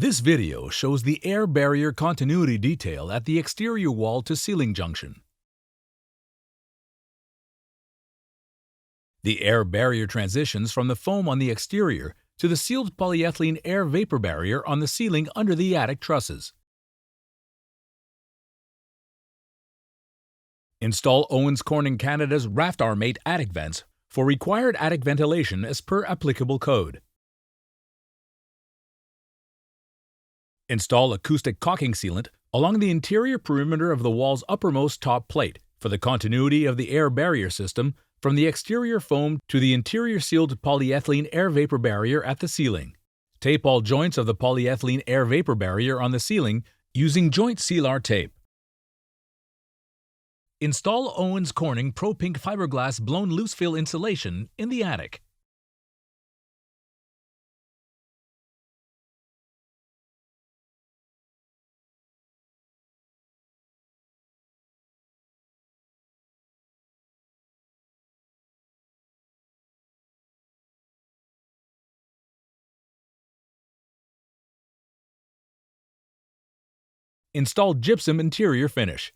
This video shows the air barrier continuity detail at the exterior wall to ceiling junction. The air barrier transitions from the foam on the exterior to the sealed polyethylene air vapor barrier on the ceiling under the attic trusses. Install Owens Corning Canada's Raft Armate attic vents for required attic ventilation as per applicable code. Install acoustic caulking sealant along the interior perimeter of the wall's uppermost top plate for the continuity of the air barrier system from the exterior foam to the interior sealed polyethylene air vapor barrier at the ceiling. Tape all joints of the polyethylene air vapor barrier on the ceiling using joint sealer tape. Install Owens Corning Pro Pink fiberglass blown loose fill insulation in the attic. Install gypsum interior finish.